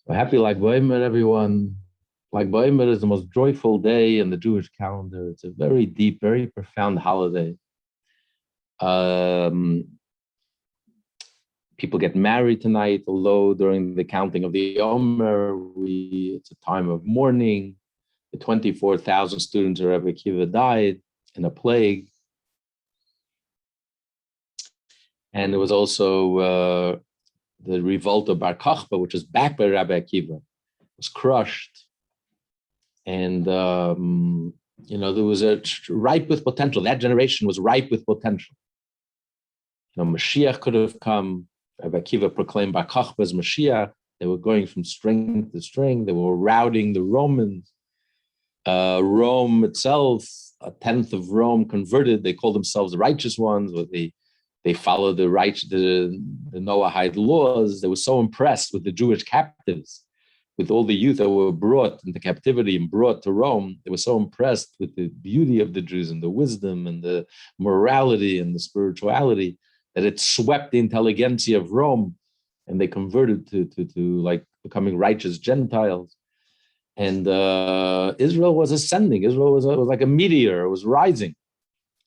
Well, happy Lag BaOmer, everyone. Lag BaOmer is the most joyful day in the Jewish calendar. It's a very deep, very profound holiday. People get married tonight, although during the counting of the Omer, it's a time of mourning. The 24,000 students of Rabbi Akiva died in a plague. And there was also the revolt of Bar Kokhba, which was backed by Rabbi Akiva, was crushed. And, there was ripe with potential. That generation was ripe with potential. Mashiach could have come. Rabbi Akiva proclaimed Bar Kokhba as Mashiach. They were going from strength to strength. They were routing the Romans. Rome itself, a tenth of Rome converted. They called themselves the righteous ones. They followed the Noahide laws. They were so impressed with the Jewish captives, with all the youth that were brought into captivity and brought to Rome. They were so impressed with the beauty of the Jews and the wisdom and the morality and the spirituality that it swept the intelligentsia of Rome, and they converted to like becoming righteous Gentiles. And Israel was ascending. Israel was like a meteor. It was rising,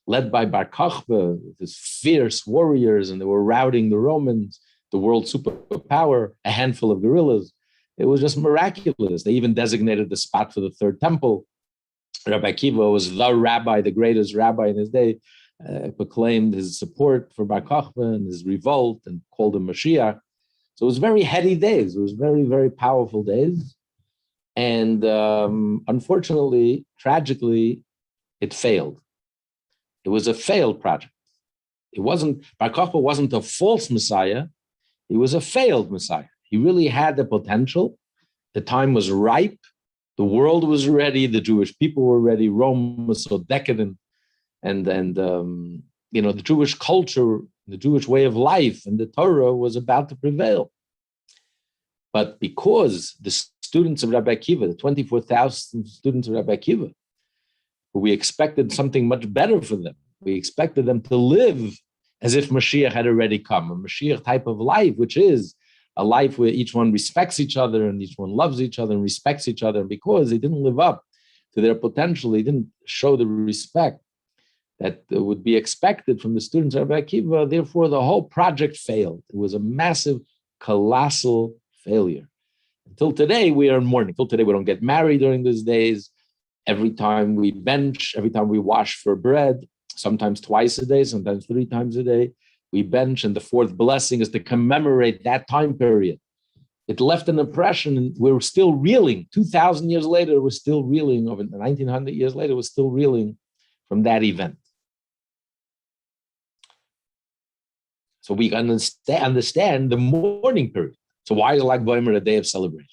led by Bar Kokhba, these fierce warriors, and they were routing the Romans, the world superpower, a handful of guerrillas. It was just miraculous. They even designated the spot for the third temple. Rabbi Akiva was the rabbi, the greatest rabbi in his day, proclaimed his support for Bar Kokhba and his revolt and called him Mashiach. So it was very heady days. It was very, very powerful days. And unfortunately, tragically, it failed. It was a failed project. Bar Kokhba wasn't a false Messiah. He was a failed Messiah. He really had the potential. The time was ripe. The world was ready. The Jewish people were ready. Rome was so decadent. And the Jewish culture, the Jewish way of life and the Torah was about to prevail. But because the students of Rabbi Akiva, the 24,000 students of Rabbi Akiva, we expected something much better for them. We expected them to live as if Mashiach had already come, a Mashiach type of life, which is a life where each one respects each other and each one loves each other and respects each other. And because they didn't live up to their potential, they didn't show the respect that would be expected from the students of Rabbi Akiva. Therefore, the whole project failed. It was a massive, colossal failure. Until today, we are in mourning. Until today, we don't get married during these days. Every time we bench, every time we wash for bread, sometimes twice a day, sometimes 3 times a day, we bench, and the fourth blessing is to commemorate that time period. It left an impression, and we're still reeling. 2,000 years later, we're still reeling. Over 1,900 years later, we're still reeling from that event. So we understand the mourning period. So why is Lag BaOmer a day of celebration?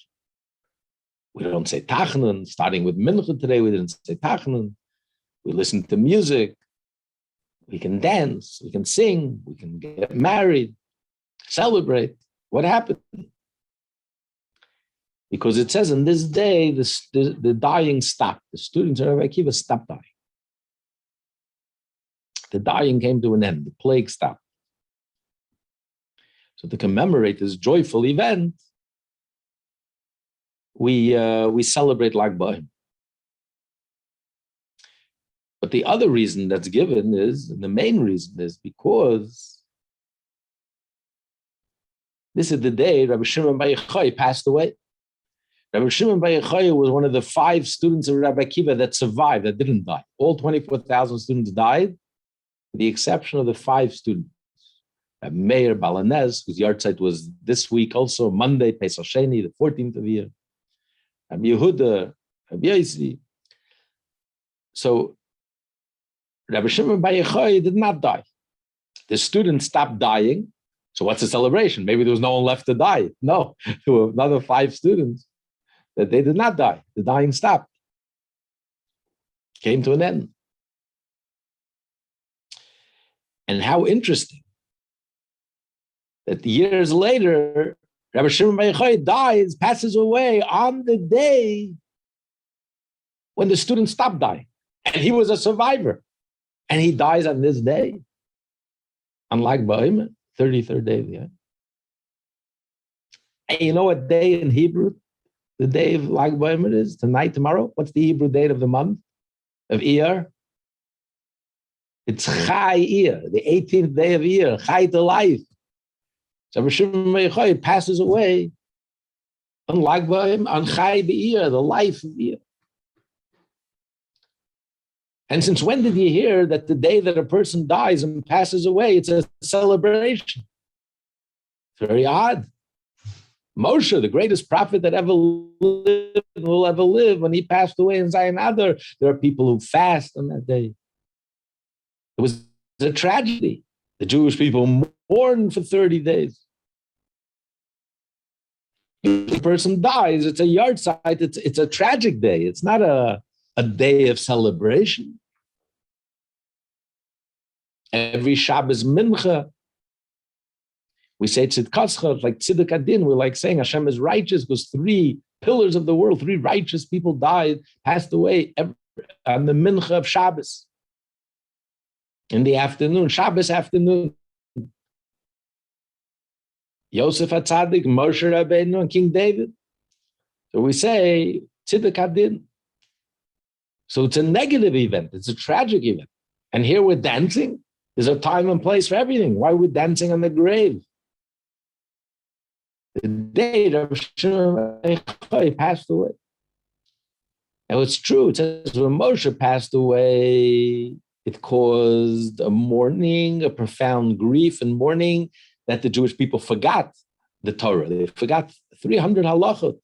We don't say Tachanun. Starting with Mincha today, we didn't say Tachanun. We listen to music. We can dance. We can sing. We can get married, celebrate. What happened? Because it says in this day, the dying stopped. The students of Rabbi Akiva stopped dying. The dying came to an end. The plague stopped. So to commemorate this joyful event, we celebrate Lag BaOmer. But the other reason that's given is, and the main reason is because this is the day Rabbi Shimon Bar Yochai passed away. Rabbi Shimon Bar Yochai was one of the 5 students of Rabbi Akiva that survived, that didn't die. All 24,000 students died, with the exception of the 5 students. Rabbi Meir Balanez, whose yahrzeit was this week also, Monday, Pesach Sheni, the 14th of the year. Rabbi Yehuda, Rabbi Yossi. So Rabbi Shimon Bar Yochai did not die. The students stopped dying. So what's the celebration? Maybe there was no one left to die. No, there were another 5 students that they did not die. The dying stopped. Came to an end. And how interesting that years later, Rabbi Shimon Bar Yochai dies, passes away on the day when the students stopped dying. And he was a survivor. And he dies on this day. Unlike BaOmer, 33rd day of the year. And you know what day in Hebrew the day of Lag BaOmer is? Tonight, tomorrow? What's the Hebrew date of the month of Iyar? It's Chai Iyar, the 18th day of Iyar, Chai to life. So Rabbi Shimon Bar Yochai passes away on Lag BaOmer, on Chai B'Iyar, the life of Iyar. And since when did you hear that the day that a person dies and passes away, it's a celebration? It's very odd. Moshe, the greatest prophet that ever lived and will ever live, when he passed away in Zion Adar, there are people who fast on that day. It was a tragedy. The Jewish people mourned for 30 days. If a person dies, it's a yard site, it's a tragic day. It's not a day of celebration. Every Shabbos Mincha, we say Tzidkascha, like Tziduk Adin, we're like saying Hashem is righteous because 3 pillars of the world, 3 righteous people died, passed away on the Mincha of Shabbos. In the afternoon, Shabbos afternoon. Yosef HaTzadik, Moshe Rabbeinu, and King David. So we say Tziduk Adin. So it's a negative event, it's a tragic event. And here we're dancing. There's a time and place for everything. Why are we dancing on the grave? The day Rabbi Shimon Bar Yochai passed away. Now it's true, it says when Moshe passed away, it caused a mourning, a profound grief and mourning that the Jewish people forgot the Torah. They forgot 300 halachot.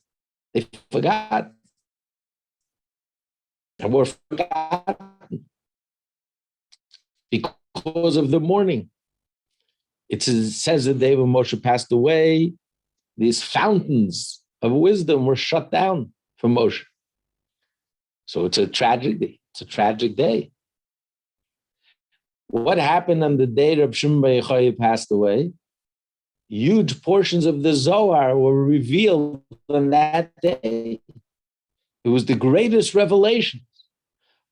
They forgot and were forgotten because of the mourning. It says the day when Moshe passed away, these fountains of wisdom were shut down for Moshe. So it's a tragedy. It's a tragic day. What happened on the day Rabbi Shimon Bar Yochai passed away? Huge portions of the Zohar were revealed on that day. It was the greatest revelation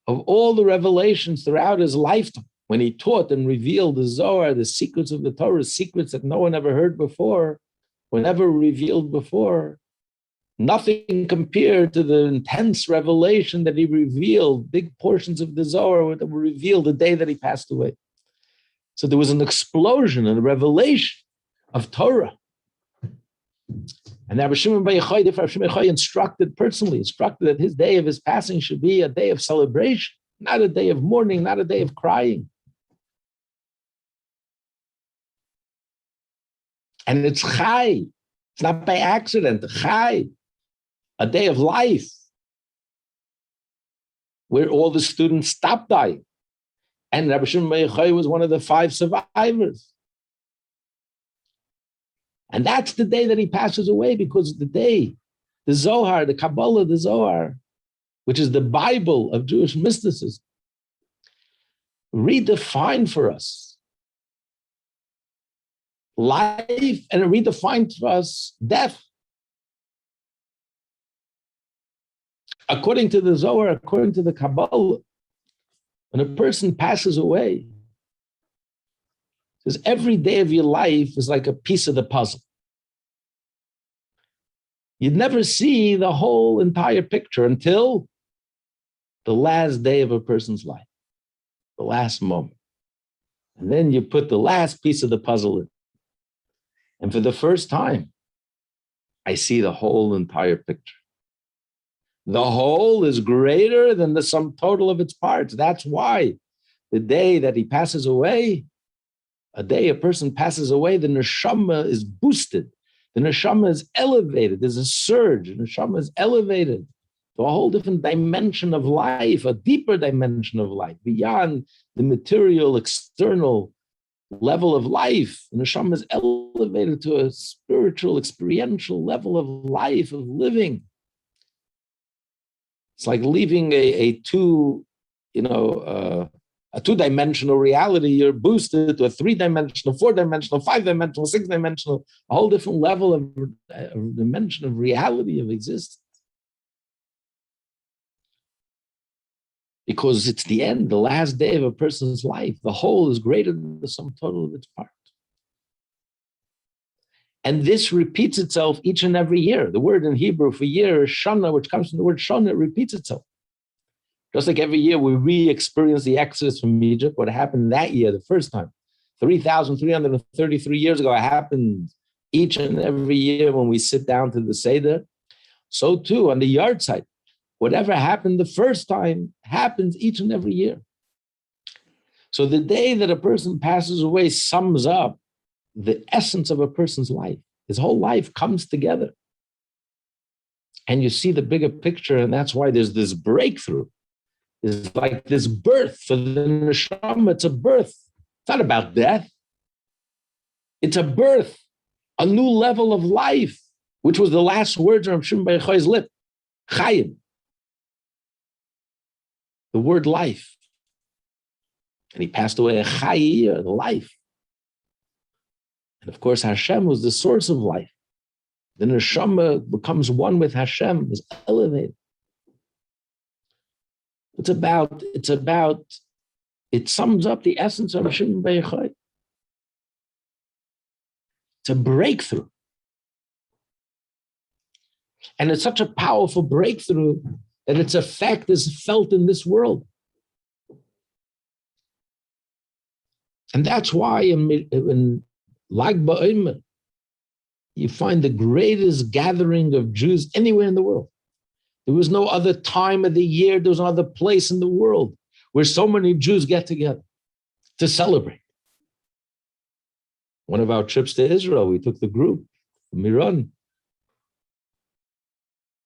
of all the revelations throughout his lifetime. When he taught and revealed the Zohar, the secrets of the Torah, secrets that no one ever heard before, were never revealed before. Nothing compared to the intense revelation that he revealed, big portions of the Zohar that were revealed the day that he passed away. So there was an explosion and a revelation of Torah. And Rabbi Shimon Bar Yochai, Rabbi Shimon Bar Yochai instructed that his day of his passing should be a day of celebration, not a day of mourning, not a day of crying. And it's Chai. It's not by accident. Chai. A day of life where all the students stopped dying. And Rabbi Shimon Bar Yochai was one of the 5 survivors. And that's the day that he passes away, because the day, the Zohar, the Kabbalah, the Zohar, which is the Bible of Jewish mysticism, redefined for us life and it redefined for us death. According to the Zohar, according to the Kabbalah, when a person passes away, because every day of your life is like a piece of the puzzle. You'd never see the whole entire picture until the last day of a person's life, the last moment. And then you put the last piece of the puzzle in. And for the first time, I see the whole entire picture. The whole is greater than the sum total of its parts. That's why the day that he passes away, a day a person passes away, the neshama is boosted. The neshama is elevated. There's a surge. The neshama is elevated to a whole different dimension of life, a deeper dimension of life, beyond the material, external level of life. The neshama is elevated to a spiritual, experiential level of life, of living. It's like leaving a two-dimensional reality. You're boosted to a 3-dimensional, 4-dimensional, 5-dimensional, 6-dimensional, a whole different level of dimension of reality of existence. Because it's the end, the last day of a person's life. The whole is greater than the sum total of its parts. And this repeats itself each and every year. The word in Hebrew for year is shana, which comes from the word shana, it repeats itself. Just like every year we re-experience the exodus from Egypt, what happened that year, the first time, 3,333 years ago, it happened each and every year when we sit down to the Seder. So too, on the yard site, whatever happened the first time happens each and every year. So the day that a person passes away sums up the essence of a person's life. His whole life comes together. And you see the bigger picture, and that's why there's this breakthrough. It's like this birth for the neshama. It's a birth. It's not about death. It's a birth, a new level of life, which was the last words on Shimon Bar Yochai's lip, Chayim. The word life. And he passed away a Chayir, the life. And of course, Hashem was the source of life. The neshama becomes one with Hashem, is elevated. It sums up the essence of Shimon Bar Yochai. It's a breakthrough. And it's such a powerful breakthrough that its effect is felt in this world. And that's why in Lag BaOmer, you find the greatest gathering of Jews anywhere in the world. There was no other time of the year, there was no other place in the world where so many Jews get together to celebrate. One of our trips to Israel, we took the group, Miran.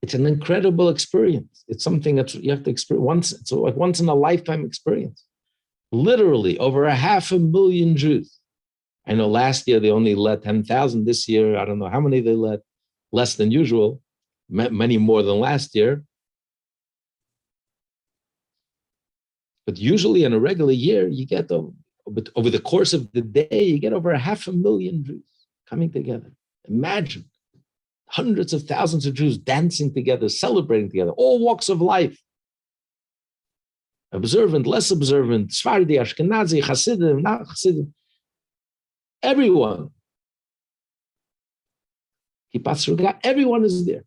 It's an incredible experience. It's something that you have to experience once. It's like once in a lifetime experience. Literally over 500,000 Jews. I know last year they only let 10,000. This year, I don't know how many they let, less than usual, many more than last year. But usually in a regular year, you get over the course of the day, you get over 500,000 Jews coming together. Imagine hundreds of thousands of Jews dancing together, celebrating together, all walks of life. Observant, less observant, Sephardi, Ashkenazi, Hasidim, not Hasidim. Everyone. Everyone is there.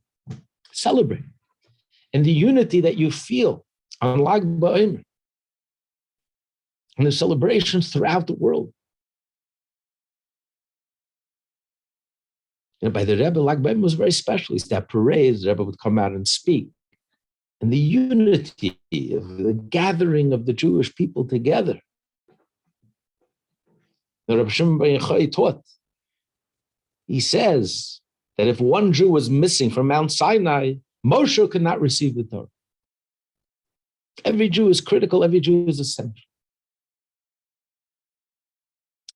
Celebrate. And the unity that you feel on Lag BaOmer and the celebrations throughout the world. And by the Rebbe, Lag BaOmer was very special. It's that parade, the Rebbe would come out and speak. And the unity of the gathering of the Jewish people together. The Rabbi Shimon Bar Yochai taught. He says that if one Jew was missing from Mount Sinai, Moshe could not receive the Torah. Every Jew is critical, every Jew is essential.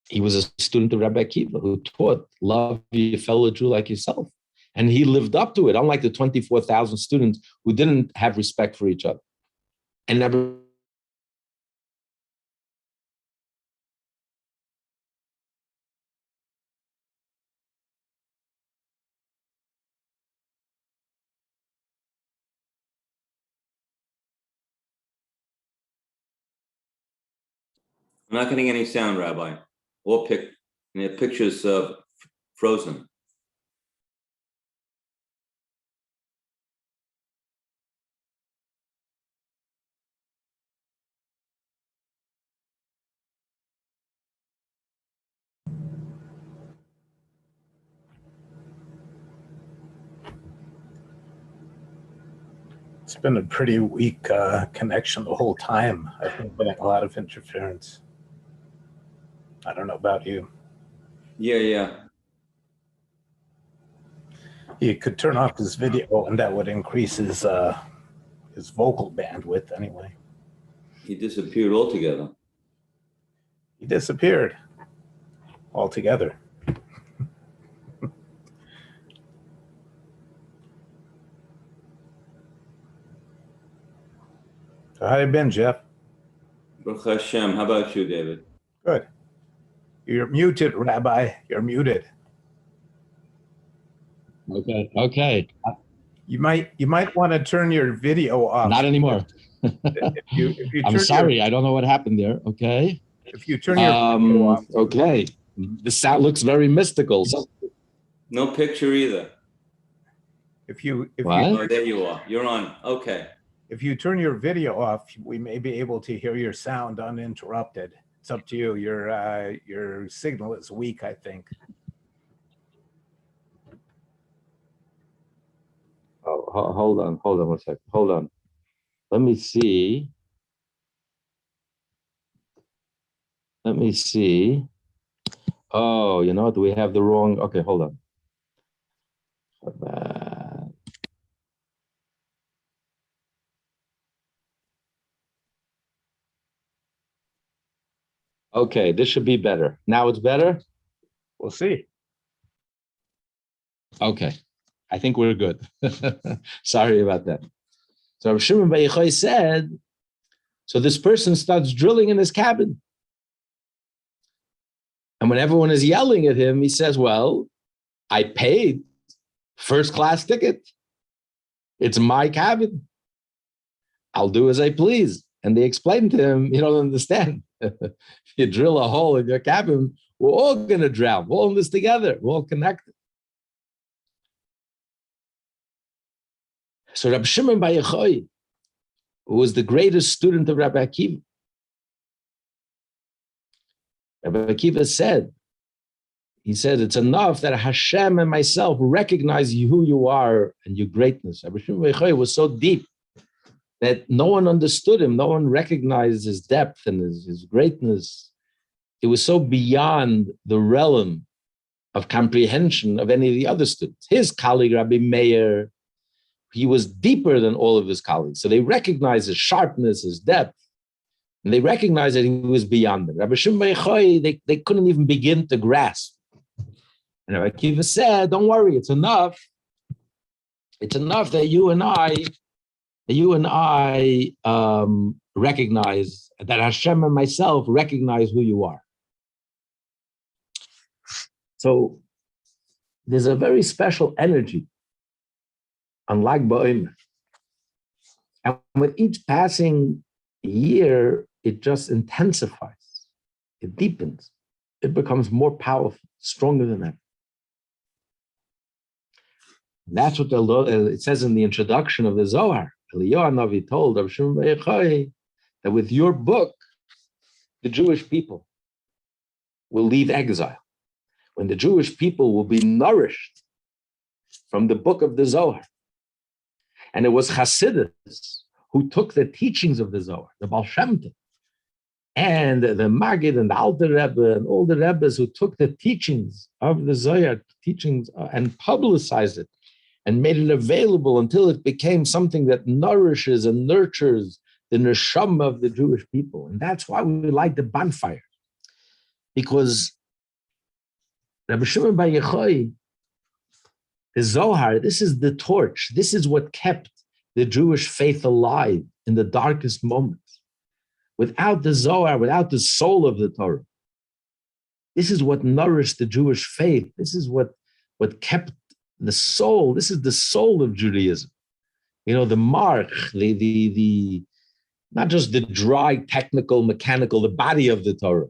He was a student of Rabbi Akiva who taught, love your fellow Jew like yourself. And he lived up to it, unlike the 24,000 students who didn't have respect for each other and never. I'm not getting any sound, Rabbi. Or pictures of frozen. It's been a pretty weak connection the whole time. I've been getting a lot of interference. I don't know about you. Yeah. He could turn off his video, and that would increase his vocal bandwidth anyway. He disappeared altogether. He disappeared altogether. So how you been, Jeff? Baruch Hashem. How about you, David? Good. You're muted, Rabbi. You're muted. Okay. You might want to turn your video off. Not anymore. If you I'm sorry, I don't know what happened there. Okay. If you turn your video off. Okay. The sound looks very mystical. So No picture either. What? Oh, there you are. You're on. Okay. If you turn your video off, we may be able to hear your sound uninterrupted. It's up to you. Your signal is weak, I think. Oh, hold on 1 second. Hold on. Let me see. Oh, you know what? We have the wrong. Okay, hold on. Chabad. Okay, this should be better. Now it's better? We'll see. Okay. I think we're good. Sorry about that. So Rav Shimon Bar Yochai said, so this person starts drilling in his cabin. And when everyone is yelling at him, he says, well, I paid first class ticket. It's my cabin. I'll do as I please. And they explained to him, you don't understand. If you drill a hole in your cabin, we're all going to drown. We're all in this together. We're all connected. So Rabbi Shimon Bar Yochai, who was the greatest student of Rabbi Akiva, Rabbi Akiva said, it's enough that Hashem and myself recognize who you are and your greatness. Rabbi Shimon Bar Yochai was so deep that no one understood him. No one recognized his depth and his greatness. It was so beyond the realm of comprehension of any of the other students. His colleague, Rabbi Meir, he was deeper than all of his colleagues. So they recognized his sharpness, his depth, and they recognized that he was beyond them. Rabbi Shimon Bar Yochai, they couldn't even begin to grasp. And Rabbi Akiva said, don't worry, it's enough. It's enough that you and I recognize, that Hashem and myself recognize who you are. So there's a very special energy on Lag BaOmer. And with each passing year, it just intensifies, it deepens, it becomes more powerful, stronger than ever. And that's what it says in the introduction of the Zohar. Eliyahu Navi told Rav Shimon Bar Yochai that with your book, the Jewish people will leave exile. When the Jewish people will be nourished from the book of the Zohar. And it was Hasidus who took the teachings of the Zohar, the Baal Shem Tov, and the Maggid and the Alter Rebbe and all the Rebbes who took the teachings of the Zohar, and publicized it and made it available until it became something that nourishes and nurtures the neshama of the Jewish people. And that's why we light the bonfire. Because Rabbi Shimon Bar Yochai, the Zohar, this is the torch. This is what kept the Jewish faith alive in the darkest moments. Without the Zohar, without the soul of the Torah, this is what nourished the Jewish faith. This is what kept the soul. This is the soul of Judaism. You know, the mark, the not just the dry, technical, mechanical, the body of the Torah,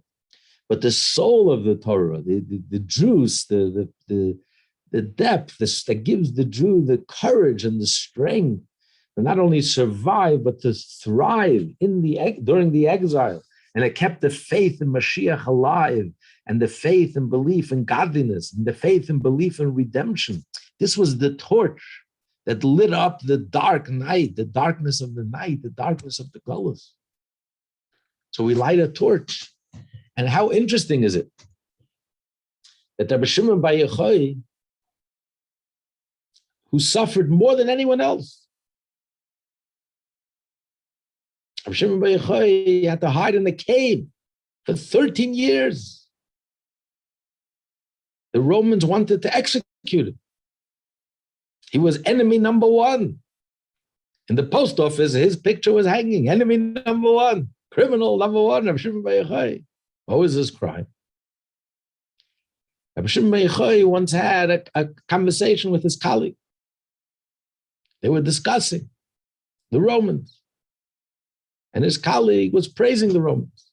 but the soul of the Torah, the juice, the depth, that gives the Jew the courage and the strength to not only survive, but to thrive during the exile. And it kept the faith in Mashiach alive, and the faith and belief in godliness, and the faith and belief in redemption. This was the torch that lit up the dark night, the darkness of the night, the darkness of the Golus. So we light a torch. And how interesting is it that Rabbi Shimon Bar Yochai, who suffered more than anyone else, Rabbi Shimon Bar Yochai had to hide in a cave for 13 years. The Romans wanted to execute him. He was enemy number one. In the post office, his picture was hanging. Enemy number one, criminal number one, Rabbi Shimon Bar Yochai. What was his crime? Rabbi Shimon Bar Yochai once had a conversation with his colleague. They were discussing the Romans. And his colleague was praising the Romans.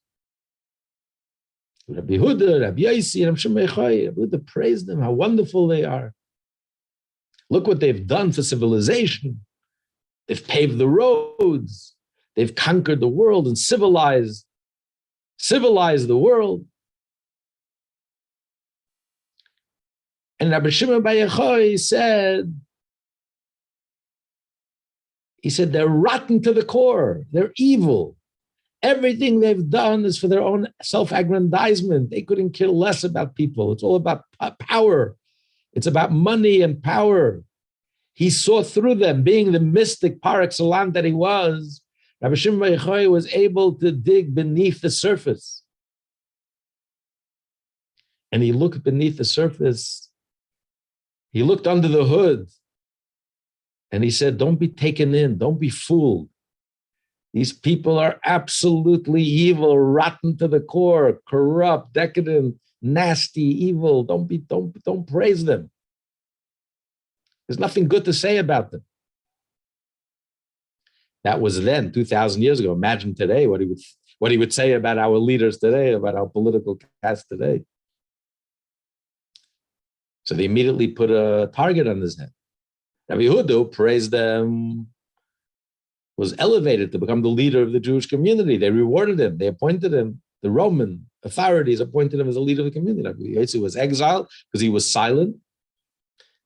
So Rabbi Huda, Rabbi Yossi, and Rabbi Huda praised them, how wonderful they are. Look what they've done for civilization. They've paved the roads. They've conquered the world and civilized the world. And Rabbi Shimon Bar Yochai said, they're rotten to the core. They're evil. Everything they've done is for their own self-aggrandizement. They couldn't care less about people. It's all about power. It's about money and power. He saw through them, being the mystic par excellence that he was. Rabbi Shimon Bar Yochai was able to dig beneath the surface. And he looked beneath the surface. He looked under the hood. And he said, don't be taken in. Don't be fooled. These people are absolutely evil, rotten to the core, corrupt, decadent, nasty, evil. Don't praise them. There's nothing good to say about them. That was then, 2,000 years ago. Imagine today what he would say about our leaders today, about our political caste today. So they immediately put a target on his head. Rabbi Yehuda praised them, was elevated to become the leader of the Jewish community. They rewarded him. They appointed him. The Roman authorities appointed him as the leader of the community. Rabbi Yossi was exiled because he was silent.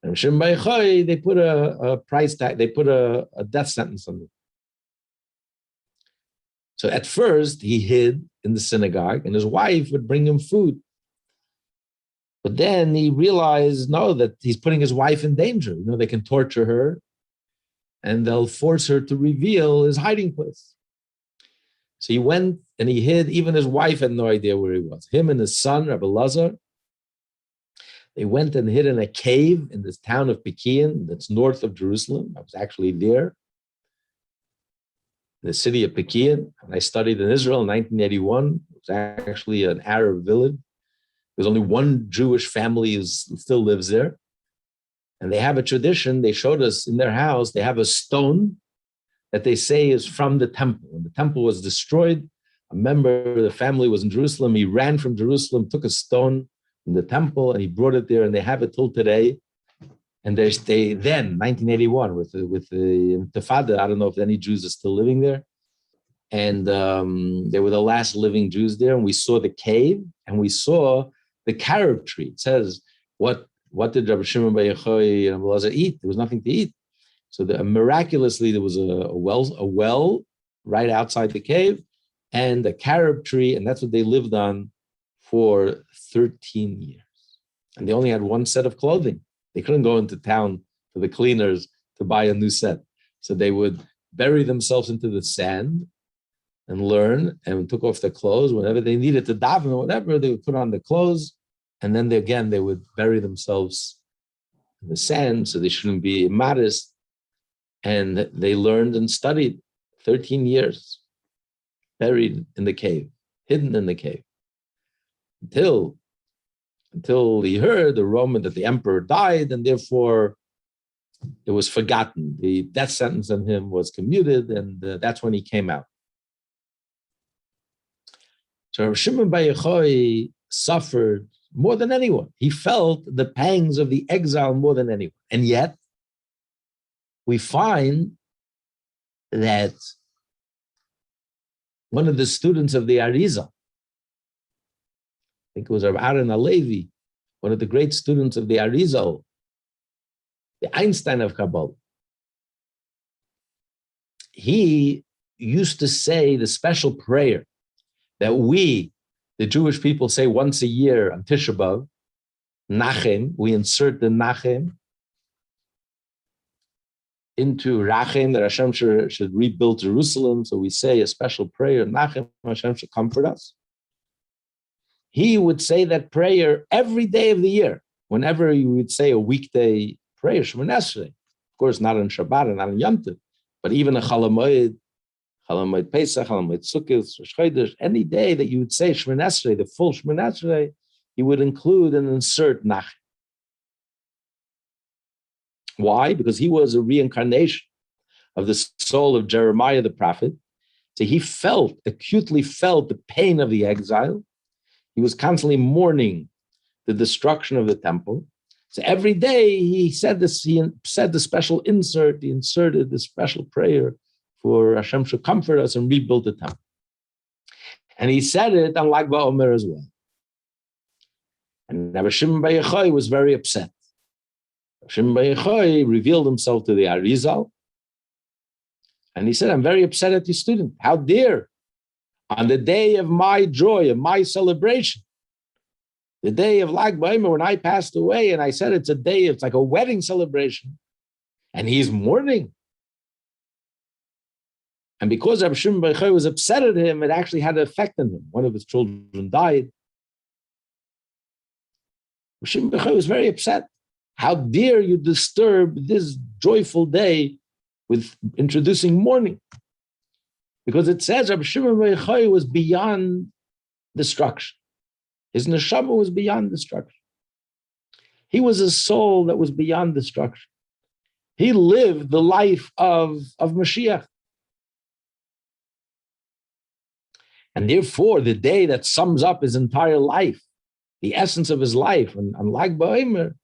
And Shimon Bar Yochai, they put a price tag. They put a death sentence on him. So at first, he hid in the synagogue, and his wife would bring him food. But then he realized, no, that he's putting his wife in danger. They can torture her, and they'll force her to reveal his hiding place. So he went and he hid. Even his wife had no idea where he was. Him and his son, Rabbi Lazar, they went and hid in a cave in this town of Pekin that's north of Jerusalem. I was actually there, in the city of Pekin. And I studied in Israel in 1981. It was actually an Arab village. There's only one Jewish family who still lives there. And they have a tradition. They showed us in their house, they have a stone that they say is from the temple. When the temple was destroyed, a member of the family was in Jerusalem. He ran from Jerusalem, took a stone from the temple, and he brought it there, and they have it till today. And they then, 1981, with the Intifada, I don't know if any Jews are still living there. And they were the last living Jews there. And we saw the cave, and we saw the carob tree. It says, what did Rabbi Shimon Bar Yochai and Rabbi Lazar eat? There was nothing to eat. So miraculously, there was a well right outside the cave and a carob tree, and that's what they lived on for 13 years. And they only had one set of clothing. They couldn't go into town to the cleaners to buy a new set. So they would bury themselves into the sand and learn, and took off their clothes. Whenever they needed to daven or whatever, they would put on the clothes, and then they would bury themselves in the sand, so they shouldn't be immodest. And they learned and studied 13 years, buried in the cave, hidden in the cave, until he heard that the emperor died, and therefore it was forgotten. The death sentence on him was commuted, and that's when he came out. So Shimon Bar Yochai suffered more than anyone. He felt the pangs of the exile more than anyone. And yet, we find that one of the students of the Arizal, I think it was Rav Aaron Halevi, one of the great students of the Arizal, the Einstein of Kabbalah, he used to say the special prayer that we, the Jewish people, say once a year on Tisha B'Av, Nachem. We insert the Nachem into Rachem, that Hashem should rebuild Jerusalem. So we say a special prayer, Nachem, Hashem should comfort us. He would say that prayer every day of the year, whenever you would say a weekday prayer, Shemoneh Esrei. Of course, not on Shabbat and not on Yom Tov, but even a Chol Hamoed Pesach, Chol Hamoed Sukkot, Rosh Chodesh, any day that you would say Shemoneh Esrei, the full Shemoneh Esrei, you would include and insert Nachem. Why? Because he was a reincarnation of the soul of Jeremiah the prophet. So he acutely felt the pain of the exile. He was constantly mourning the destruction of the temple. So every day he said this, he said the special insert, he inserted the special prayer for Hashem should comfort us and rebuild the temple. And he said it on Lag BaOmer as well. And Rabbi Shimon Bar Yochai was very upset. Rabbi Shimon Bar Yochai revealed himself to the Arizal. And he said, I'm very upset at your student. How dare, on the day of my joy, of my celebration, the day of Lag BaOmer, when I passed away, and I said it's a day, it's like a wedding celebration, and he's mourning. And because Rabbi Shimon Bar Yochai was upset at him, it actually had an effect on him. One of his children died. Rabbi Shimon Bar Yochai was very upset. How dare you disturb this joyful day with introducing mourning? Because it says Rabbi Shimon Bar Yochai was beyond destruction. His neshama was beyond destruction. He was a soul that was beyond destruction. He lived the life of Mashiach. And therefore, the day that sums up his entire life, the essence of his life, and on Lag BaOmer,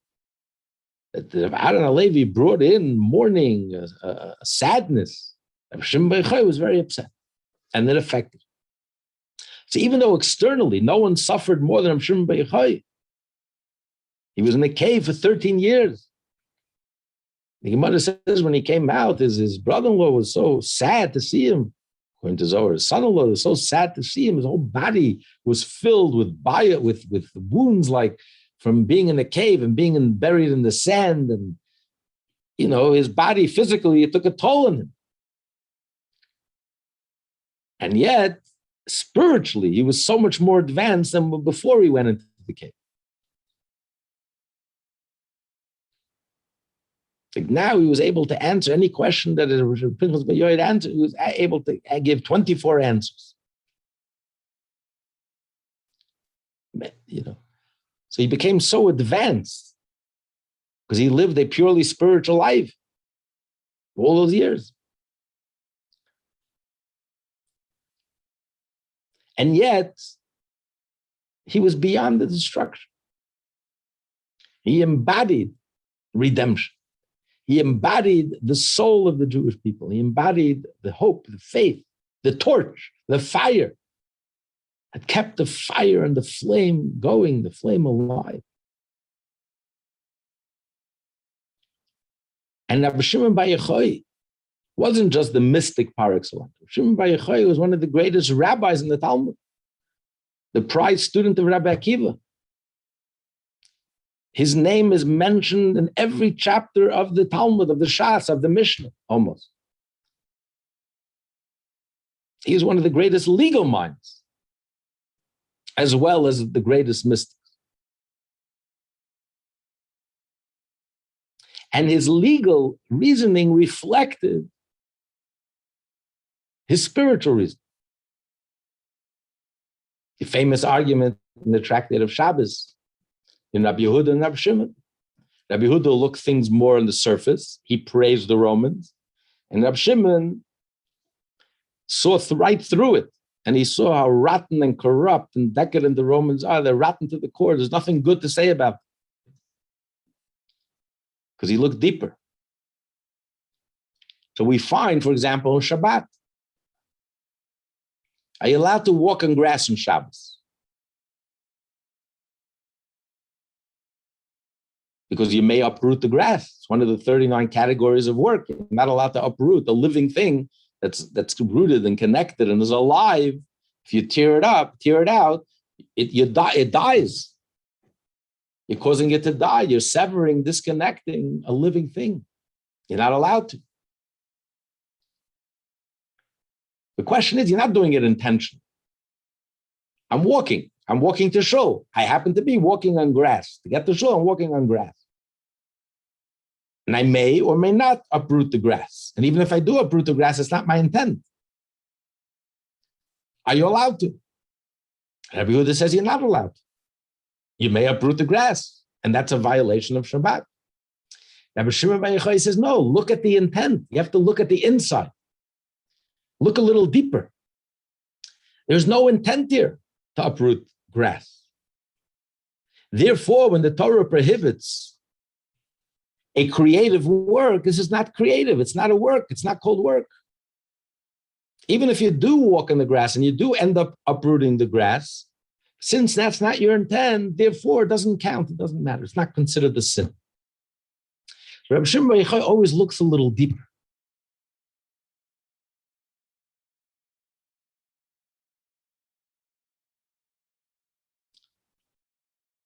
that Aaron HaLevi brought in mourning, a sadness. Rabbi Shimon Bar Yochai was very upset, and it affected. So even though externally no one suffered more than Rabbi Shimon Bar Yochai, he was in a cave for 13 years. The Gemara says when he came out, his brother-in-law was so sad to see him. According to Zohar, his son-in-law was so sad to see him. His whole body was filled with wounds, like from being in a cave and being buried in the sand. And, his body physically, it took a toll on him. And yet, spiritually, he was so much more advanced than before he went into the cave. Like now he was able to answer any question that Pinchas Bar Yoed answered. He was able to give 24 answers. So he became so advanced because he lived a purely spiritual life all those years. And yet, he was beyond the destruction. He embodied redemption. He embodied the soul of the Jewish people. He embodied the hope, the faith, the torch, the fire that kept the fire and the flame going, the flame alive. And Rabbi Shimon Bar Yochai wasn't just the mystic par excellence. Shimon Bar Yochai was one of the greatest rabbis in the Talmud, the prized student of Rabbi Akiva. His name is mentioned in every chapter of the Talmud, of the Shas, of the Mishnah, almost. He is one of the greatest legal minds, as well as the greatest mystics. And his legal reasoning reflected his spiritual reason. The famous argument in the Tractate of Shabbos in Rabbi Yehuda and Rabbi Shimon. Rabbi Yehuda looked things more on the surface. He praised the Romans. And Rabbi Shimon saw right through it. And he saw how rotten and corrupt and decadent the Romans are. They're rotten to the core. There's nothing good to say about them. Because he looked deeper. So we find, for example, on Shabbat, are you allowed to walk on grass on Shabbos? Because you may uproot the grass. It's one of the 39 categories of work. You're not allowed to uproot a living thing that's rooted and connected and is alive. If you tear it out, it dies. You're causing it to die. You're severing, disconnecting a living thing. You're not allowed to. The question is, you're not doing it intentionally. I'm walking to shul. I happen to be walking on grass. To get to shul, I'm walking on grass. And I may or may not uproot the grass. And even if I do uproot the grass, it's not my intent. Are you allowed to? Rabbi Yehuda says you're not allowed to. You may uproot the grass, and that's a violation of Shabbat. Rabbi Shimon Bar Yochai says, no, look at the intent. You have to look at the inside. Look a little deeper. There's no intent here to uproot grass. Therefore, when the Torah prohibits a creative work, this is not creative. It's not a work. It's not called work. Even if you do walk in the grass and you do end up uprooting the grass, since that's not your intent, therefore it doesn't count. It doesn't matter. It's not considered a sin. Rabbi Shimon Bar Yochai always looks a little deeper.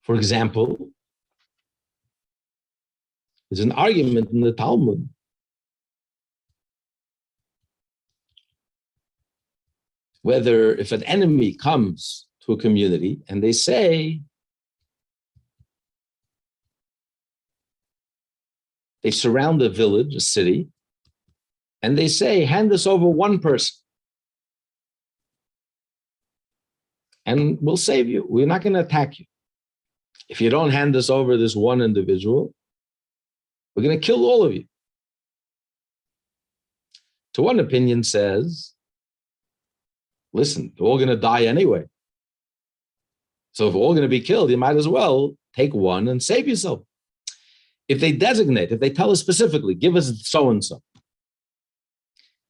For example, there's an argument in the Talmud whether if an enemy comes to a community and they say, they surround a village, a city, and they say, hand us over one person and we'll save you. We're not going to attack you. If you don't hand us over this one individual, we're going to kill all of you. So one opinion says, listen, they're all going to die anyway. So if we're all going to be killed, you might as well take one and save yourself. If they designate, if they tell us specifically, give us so-and-so.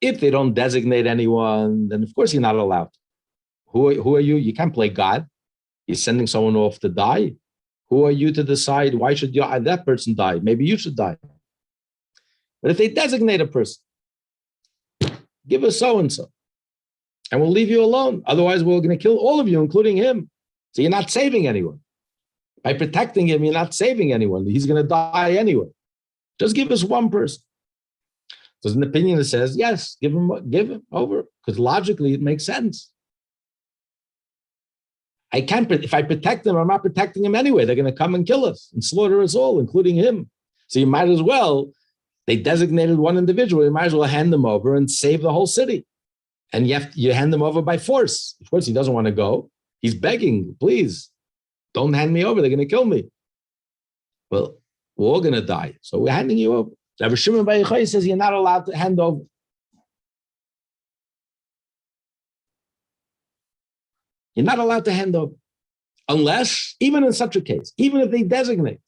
If they don't designate anyone, then of course you're not allowed. Who are you? You can't play God. You're sending someone off to die. Who are you to decide why should that person die? Maybe you should die. But if they designate a person, give us so-and-so, and we'll leave you alone. Otherwise, we're going to kill all of you, including him. So you're not saving anyone. By protecting him, you're not saving anyone. He's going to die anyway. Just give us one person. There's an opinion that says, yes, give him over, because logically it makes sense. If I protect them, I'm not protecting them anyway. They're going to come and kill us and slaughter us all, including him. So you might as well, they designated one individual, you might as well hand them over and save the whole city. And you hand them over by force. Of course, he doesn't want to go. He's begging, please, don't hand me over. They're going to kill me. Well, we're all going to die. So we're handing you over. Rabbi Shimon Bar Yochai says you're not allowed to hand over. You're not allowed to hand over. Unless, even in such a case, even if they designate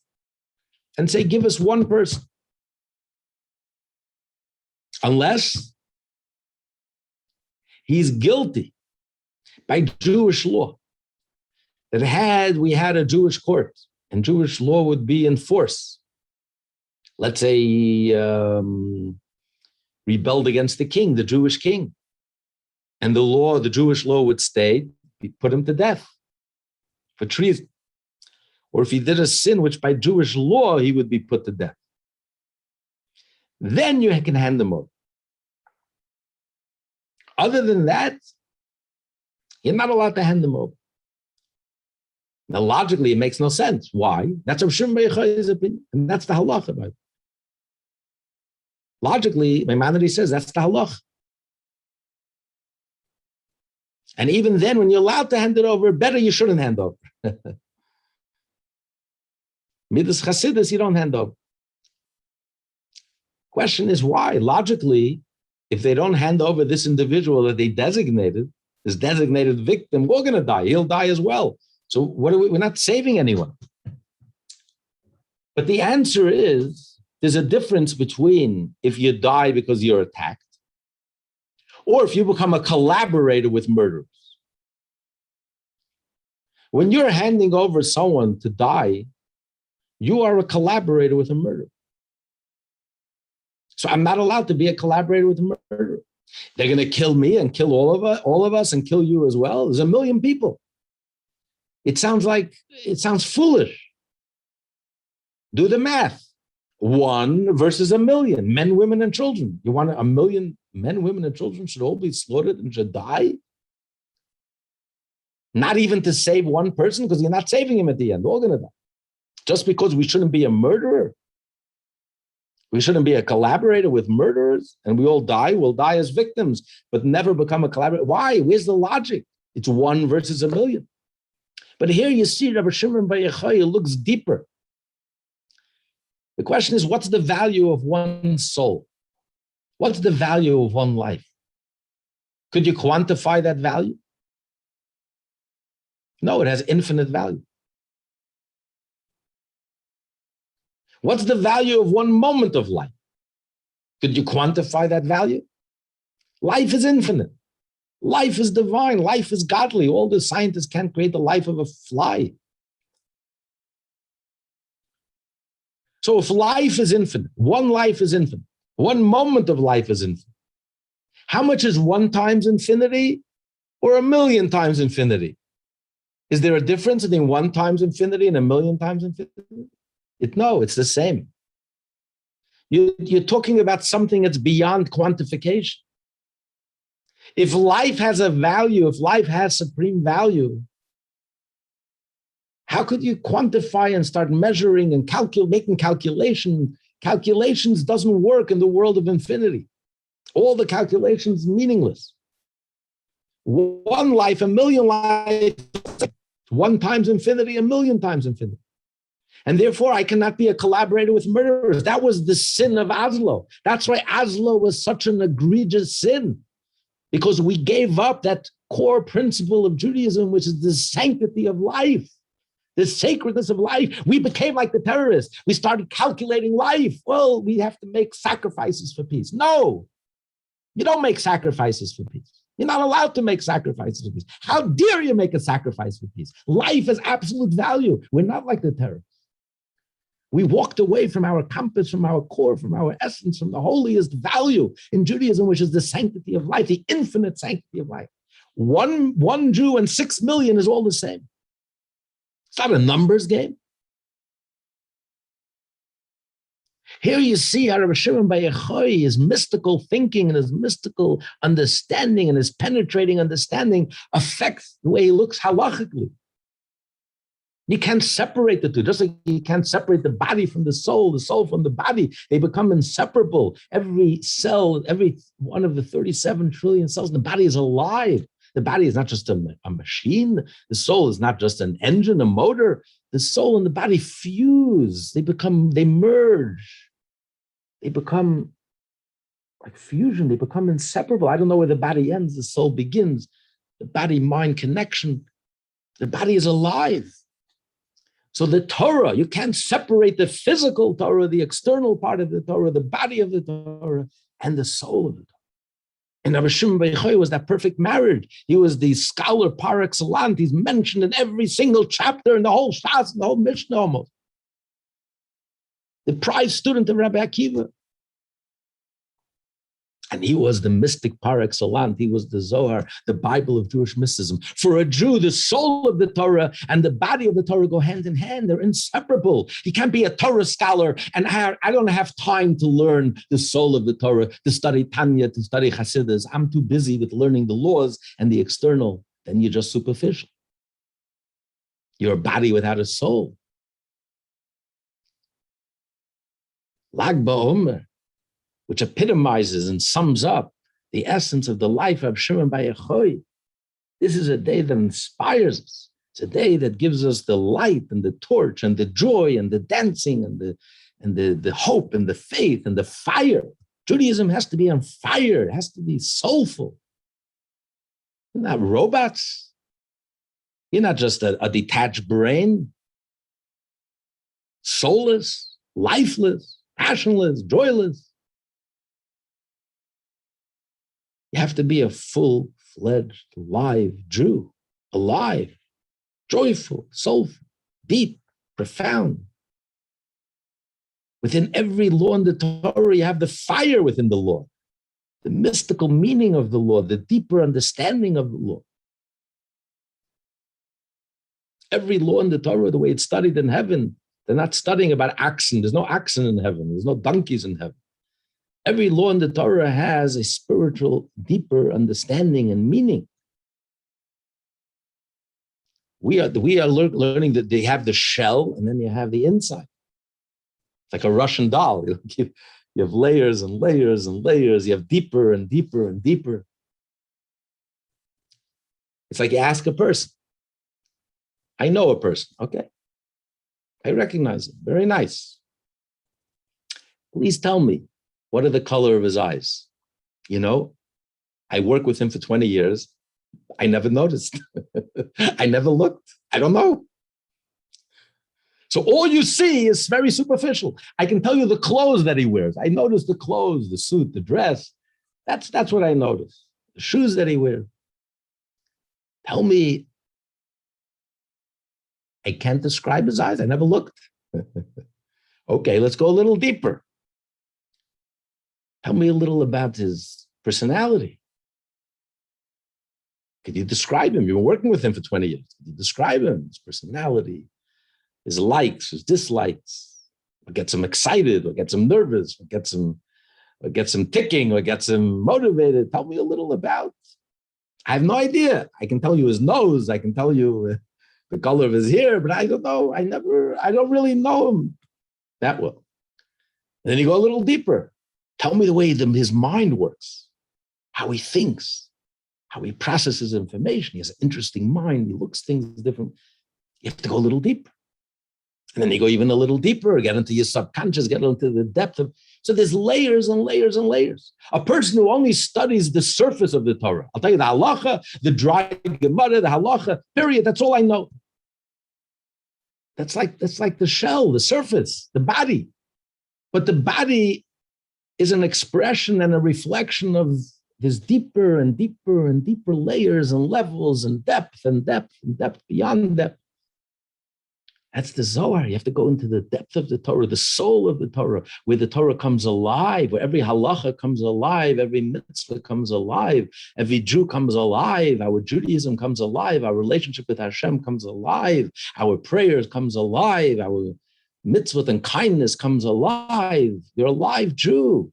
and say, give us one person. Unless he's guilty by Jewish law. That we had a Jewish court and Jewish law would be in force. Let's say he rebelled against the king, the Jewish king. And the Jewish law would state, we put him to death for treason. Or if he did a sin, which by Jewish law, he would be put to death. Then you can hand them over. Other than that, you're not allowed to hand them over. Now, logically, it makes no sense. Why? That's Rabbi Shimon Bar Yochai's opinion, and that's the halacha about it. Logically, Maimonides says that's the halacha. And even then, when you're allowed to hand it over, better you shouldn't hand over. Midas Chasidus, you don't hand over. Question is why? Logically, if they don't hand over this individual that they designated, this designated victim, we're going to die. He'll die as well. So we're not saving anyone. But the answer is, there's a difference between if you die because you're attacked, or if you become a collaborator with murderers. When you're handing over someone to die, you are a collaborator with a murderer. So I'm not allowed to be a collaborator with a murderer. They're going to kill me and kill all of us and kill you as well. There's 1 million people. It sounds foolish. Do the math. 1 versus 1 million, men, women, and children. You want 1 million men, women, and children should all be slaughtered and should die? Not even to save one person, because you're not saving him at the end. We're all going to die. Just because we shouldn't be a murderer. We shouldn't be a collaborator with murderers, and we all die. We'll die as victims, but never become a collaborator. Why? Where's the logic? It's 1 versus 1 million. But here you see Rabbi Shimon Bar Yochai looks deeper. The question is, what's the value of one soul? What's the value of one life? Could you quantify that value? No, it has infinite value. What's the value of one moment of life? Could you quantify that value? Life is infinite. Life is divine. Life is godly. All the scientists can't create the life of a fly. So if life is infinite, one life is infinite, one moment of life is infinite, how much is 1 times infinity or 1,000,000 times infinity? Is there a difference between 1 times infinity and 1,000,000 times infinity? No, it's the same. You're talking about something that's beyond quantification. If life has a value, if life has supreme value, how could you quantify and start measuring and making calculations? Calculations doesn't work in the world of infinity. All the calculations meaningless. 1 life, 1,000,000 lives, 1 times infinity, 1,000,000 times infinity. And therefore, I cannot be a collaborator with murderers. That was the sin of Oslo. That's why Oslo was such an egregious sin, because we gave up that core principle of Judaism, which is the sanctity of life, the sacredness of life. We became like the terrorists. We started calculating life. Well, we have to make sacrifices for peace. No, you don't make sacrifices for peace. You're not allowed to make sacrifices for peace. How dare you make a sacrifice for peace? Life is absolute value. We're not like the terrorists. We walked away from our compass, from our core, from our essence, from the holiest value in Judaism, which is the sanctity of life, the infinite sanctity of life. One Jew and 6 million is all the same. It's not a numbers game. Here you see how Rabbi Shimon Bar Yochai, his mystical thinking and his mystical understanding and his penetrating understanding affects the way he looks halachically. You can't separate the two, just like you can't separate the body from the soul from the body. They become inseparable. Every cell, every one of the 37 trillion cells in the body is alive. The body is not just a machine. The soul is not just an engine, a motor. The soul and the body fuse. They merge. They become like fusion. They become inseparable. I don't know where the body ends, the soul begins. The body-mind connection. The body is alive. So the Torah, you can't separate the physical Torah, the external part of the Torah, the body of the Torah, and the soul of the Torah. And Rabbi Shimon Bar Yochai was that perfect marriage. He was the scholar par excellence. He's mentioned in every single chapter in the whole Shas, in the whole Mishnah almost. The prize student of Rabbi Akiva. And he was the mystic par excellence. He was the Zohar, the Bible of Jewish mysticism. For a Jew, the soul of the Torah and the body of the Torah go hand in hand. They're inseparable. You can't be a Torah scholar and I don't have time to learn the soul of the Torah, to study Tanya, to study Hasidus. I'm too busy with learning the laws and the external. Then you're just superficial. You're a body without a soul. Lag BaOmer, which epitomizes and sums up the essence of the life of Shimon Bar Yochai. This is a day that inspires us. It's a day that gives us the light and the torch and the joy and the dancing and the hope and the faith and the fire. Judaism has to be on fire. It has to be soulful. You're not robots. You're not just a detached brain, soulless, lifeless, passionless, joyless. You have to be a full-fledged, live Jew, alive, joyful, soulful, deep, profound. Within every law in the Torah, you have the fire within the law, the mystical meaning of the law, the deeper understanding of the law. Every law in the Torah, the way it's studied in heaven, they're not studying about oxen. There's no oxen in heaven. There's no donkeys in heaven. Every law in the Torah has a spiritual, deeper understanding and meaning. We are learning that they have the shell and then you have the inside. It's like a Russian doll. You have layers and layers and layers. You have deeper and deeper and deeper. It's like you ask a person. I know a person. Okay. I recognize him. Very nice. Please tell me, what are the color of his eyes? You know, I work with him for 20 years. I never noticed. I never looked. I don't know. So all you see is very superficial. I can tell you the clothes that he wears. I notice the clothes, the suit, the dress. That's what I notice. The shoes that he wears. Tell me, I can't describe his eyes. I never looked. Okay, let's go a little deeper. Tell me a little about his personality. Could you describe him? You've been working with him for 20 years. Could you describe him, his personality, his likes, his dislikes? What gets him excited? What gets him nervous? What gets him ticking? What gets him motivated? Tell me a little about. I have no idea. I can tell you his nose. I can tell you the color of his hair, but I don't know. I don't really know him that well. And then you go a little deeper. Tell me the way his mind works, how he thinks, how he processes information. He has an interesting mind. He looks things different. You have to go a little deeper. And then you go even a little deeper, get into your subconscious, get into the depth of. So there's layers and layers and layers. A person who only studies the surface of the Torah. I'll tell you the halacha, the dry Gemara, the halacha, period. That's all I know. That's like the shell, the surface, the body. But the body is an expression and a reflection of this deeper and deeper and deeper layers and levels and depth and depth and depth beyond depth. That's the Zohar. You have to go into the depth of the Torah, the soul of the Torah, where the Torah comes alive, where every halacha comes alive, every mitzvah comes alive, every Jew comes alive, our Judaism comes alive, our relationship with Hashem comes alive, our prayers comes alive, our mitzvah and kindness comes alive. You're a live Jew.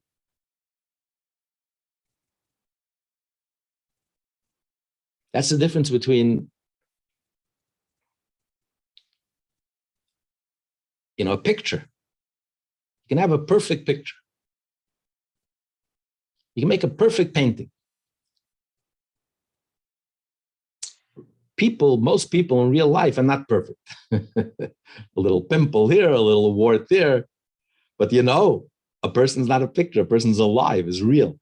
That's the difference between a picture. You can have a perfect picture. You can make a perfect painting. Most people in real life are not perfect. A little pimple here, a little wart there. But a person's not a picture. A person's alive, is real.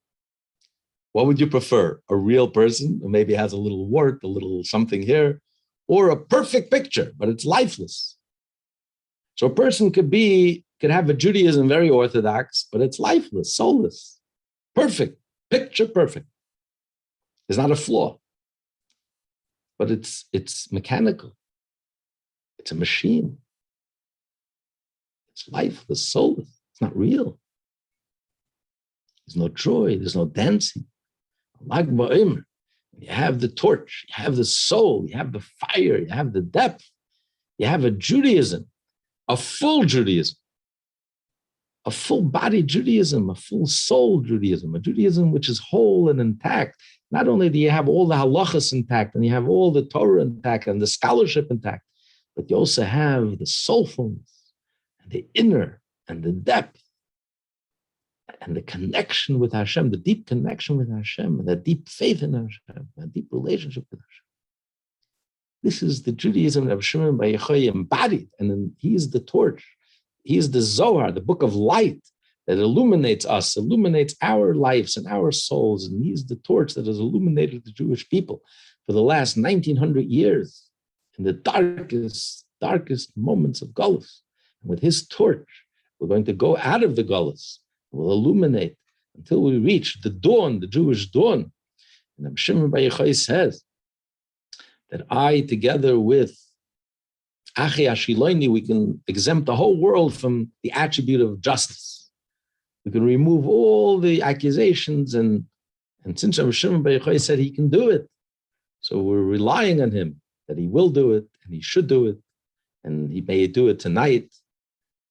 What would you prefer? A real person who maybe has a little wart, a little something here, or a perfect picture, but it's lifeless? So a person could have a Judaism very orthodox, but it's lifeless, soulless, perfect, picture perfect. There's not a flaw, but it's mechanical. It's a machine. It's lifeless, soulless. It's not real. There's no joy. There's no dancing. You have the torch. You have the soul. You have the fire. You have the depth. You have a Judaism. A full Judaism, a full body Judaism, a full soul Judaism, a Judaism which is whole and intact. Not only do you have all the halachas intact and you have all the Torah intact and the scholarship intact, but you also have the soulfulness and the inner and the depth and the connection with Hashem, the deep connection with Hashem and the deep faith in Hashem, a deep relationship with Hashem. This is the Judaism of Shimon Bar Yochai embodied, and then he is the torch. He is the Zohar, the book of light that illuminates us, illuminates our lives and our souls, and he is the torch that has illuminated the Jewish people for the last 1900 years in the darkest moments of Golus. And with his torch, we're going to go out of the Golus. We'll illuminate until we reach the dawn, the Jewish dawn. And Shimon Bar Yochai says, that I, together with Achi Ashiloini, we can exempt the whole world from the attribute of justice. We can remove all the accusations, and since Shimon Bar Yochai said he can do it, so we're relying on him that he will do it, and he should do it, and he may do it tonight,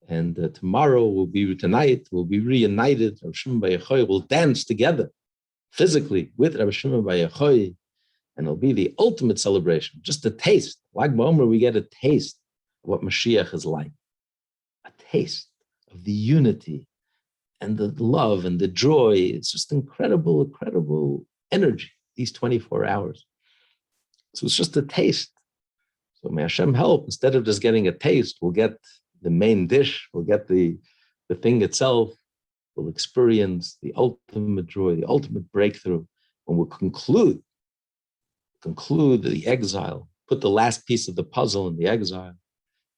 and tomorrow we'll be reunited. Rabbi Shimon Bar Yochai will dance together, physically, with Rabbi Shimon Bar Yochai, and it'll be the ultimate celebration, just a taste. Like B'Omer, we get a taste of what Mashiach is like, a taste of the unity and the love and the joy. It's just incredible energy, these 24 hours. So it's just a taste. So may Hashem help, instead of just getting a taste, we'll get the main dish, we'll get the thing itself, we'll experience the ultimate joy, the ultimate breakthrough, when we'll conclude the exile, put the last piece of the puzzle in the exile,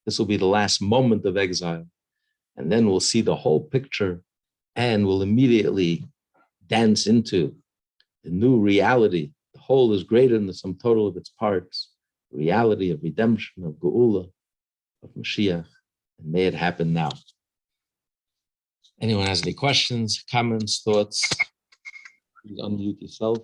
This will be the last moment of exile. And then we'll see the whole picture and we'll immediately dance into the new reality. The whole is greater than the sum total of its parts. The reality of redemption, of Geula, of Mashiach. And may it happen now. Anyone has any questions, comments, thoughts? Please unmute yourself.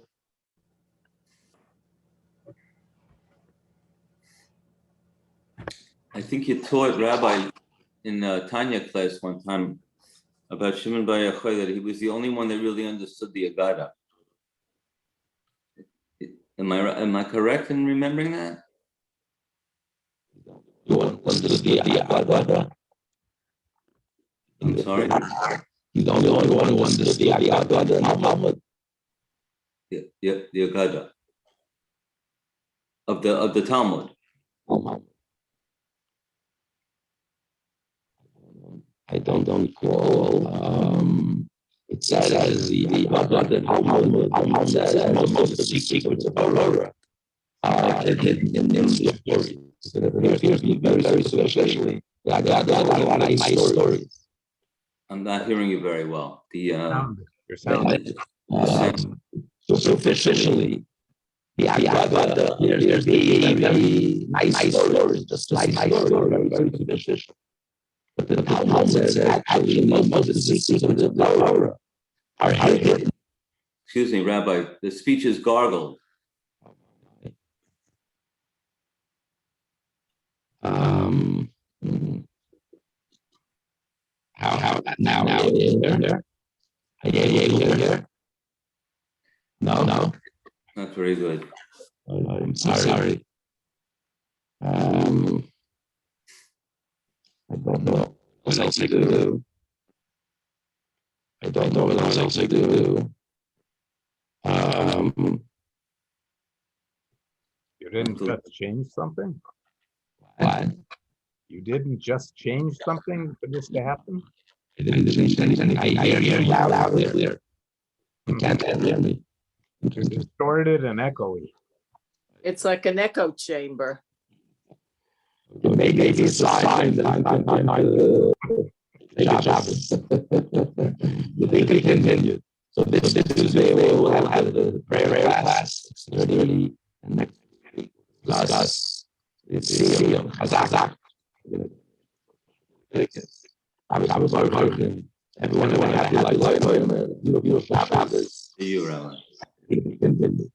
I think you taught Rabbi in Tanya class one time about Shimon Bar Yochai that he was the only one that really understood the Agada. Am I correct in remembering that? You understood the Agada? I'm sorry? He's the only one who understood the Agada in Talmud. The Agada of the Talmud. I don't recall. It says the Talmud says most of the secrets of Aurora are hidden in the stories. It appears to be very superficially. I got nice stories. I'm not hearing you very well. Your sound. Superficially, the Agada, there's very nice stories, just nice stories, very superficial. But the Talmud says actually most of the secrets of the Torah are hidden. Excuse me, Rabbi, the speech is gargled. How now are you there? Are you able to hear? No. Not very good. I'm sorry. I don't know what else I could do. You didn't just change something? What? You didn't just change something for this to happen? I didn't change anything. I hear you loud out there. You can't hear me. It's distorted and echoey. It's like an echo chamber. Maybe it's a sign that I'm make a job. They could continue. So this Tuesday we'll have the prayer class 6:30, and next week us it's Tzion Chazak. I was working. Everyone have to like you Shabbos. To you, Rabbi. It can continue.